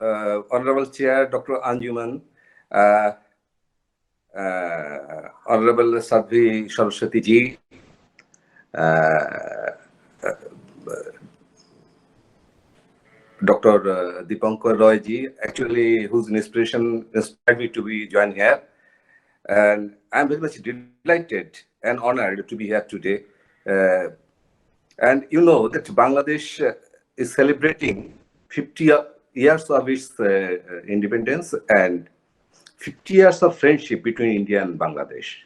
Honorable Chair, Dr. Anjuman, uh, Honorable Sadhvi Saraswati ji, Dr. Dipankar Roy ji, actually whose inspiration inspired me to be join here. And I'm very much delighted and honored to be here today. Uh, and you know that Bangladesh is celebrating 50 years of its independence and 50 years of friendship between India and Bangladesh.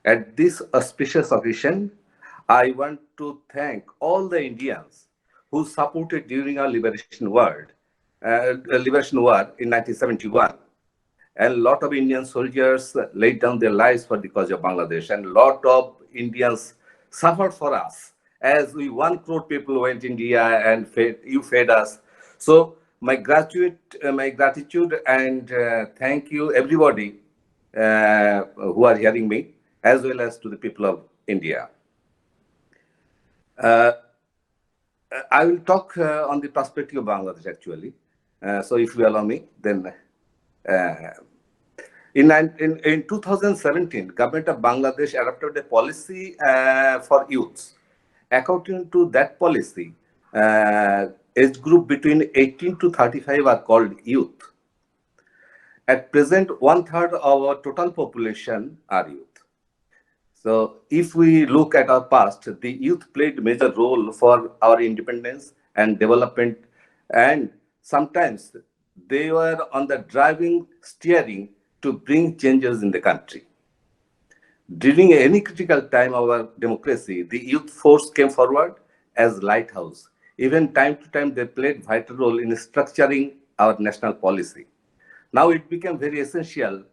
At this auspicious occasion, I want to thank all the Indians who supported during our liberation war in 1971. And a lot of Indian soldiers laid down their lives for the cause of Bangladesh, and a lot of Indians suffered for us as we 1 crore people went India and you fed us. So my gratitude and thank you everybody who are hearing me, as well as to the people of India. Uh, I will talk on the perspective of Bangladesh actually. So if you allow me, then in 2017, government of Bangladesh adopted a policy for youths. According to that policy, age group between 18 to 35 are called youth. At present, 1/3 of our total population are youth. So if we look at our past, the youth played a major role for our independence and development, and sometimes they were on the driving steering to bring changes in the country. During any critical time of our democracy, the youth force came forward as lighthouse. Even time to time, they played vital role in structuring our national policy. Now it became very essential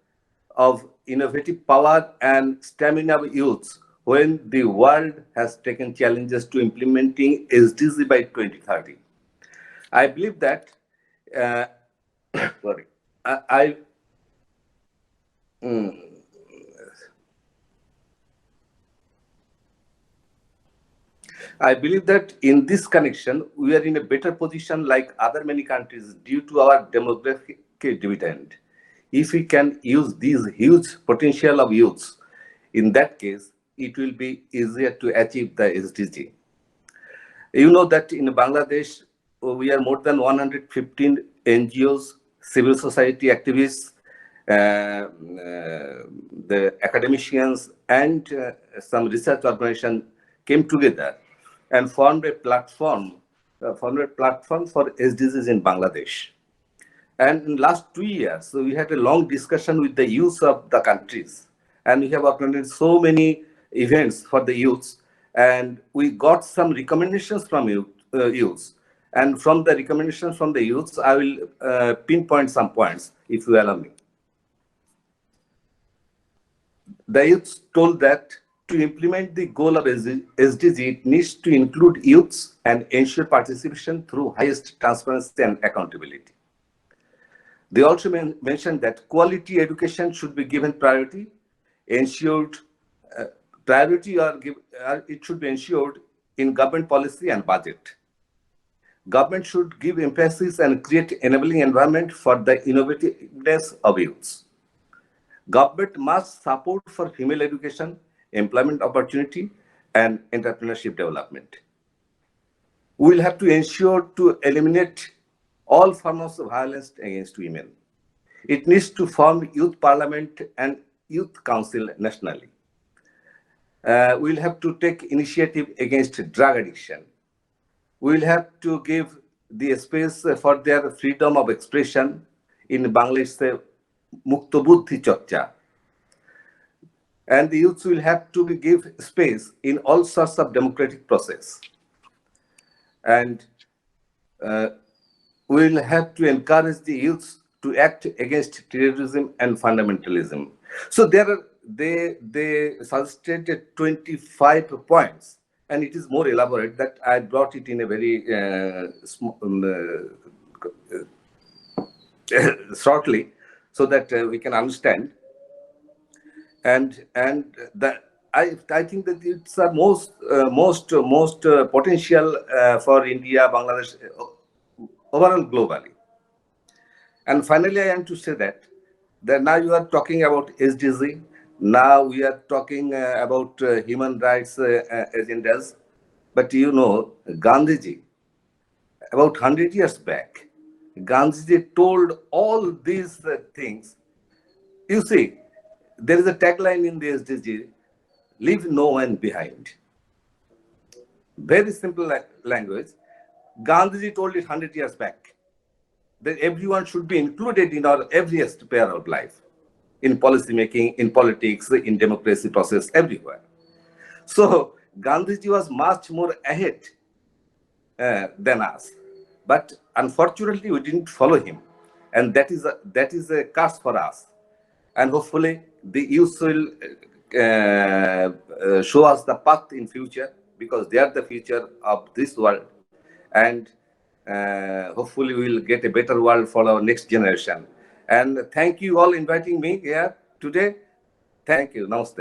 of innovative power and stamina of youths when the world has taken challenges to implementing SDG by 2030. I believe that, uh, sorry, I mm, I believe that in this connection, we are in a better position like other many countries due to our demographic dividend. If we can use these huge potential of youths, in that case, it will be easier to achieve the SDG. You know that in Bangladesh, we are more than 115 NGOs, civil society activists, the academicians, and some research organization came together and formed a platform for SDGs in Bangladesh. And in last 2 years, so we had a long discussion with the youth of the countries, and we have organized so many events for the youths, and we got some recommendations from youths. And from the recommendations from the youths, I will pinpoint some points, if you allow me. The youths told that to implement the goal of SDG, it needs to include youths and ensure participation through highest transparency and accountability. They also mentioned that quality education should be given priority, ensured uh, priority it should be ensured in government policy and budget. Government should give emphasis and create enabling environment for the innovativeness of youths. Government must support for female education, employment opportunity, and entrepreneurship development. We will have to ensure to eliminate all forms of violence against women. It needs to form youth parliament and youth council nationally. We'll have to take initiative against drug addiction. We'll have to give the space for their freedom of expression. In Bangladesh, Mukto Buddhi Chorcha. And the youths will have to give space in all sorts of democratic process. And we will have to encourage the youths to act against terrorism and fundamentalism. So they suggested 25 points, and it is more elaborate that I brought it in a very shortly, so that we can understand. And that I think that it's the most potential for India, Bangladesh, overall globally. And finally, I am to say that now you are talking about SDG. Now we are talking about human rights agendas. But you know, Gandhiji, about 100 years back, Gandhiji told all these things. You see, there is a tagline in the SDG: leave no one behind. Very simple language. Gandhiji told it 100 years back that everyone should be included in our every sphere of life, in policy making, in politics, in democracy process, everywhere. So Gandhiji was much more ahead than us, but unfortunately we didn't follow him, and that is a curse for us. And hopefully the youth will show us the path in future, because they are the future of this world, and hopefully we'll get a better world for our next generation. And thank you all inviting me here today. Thank you. Namaste.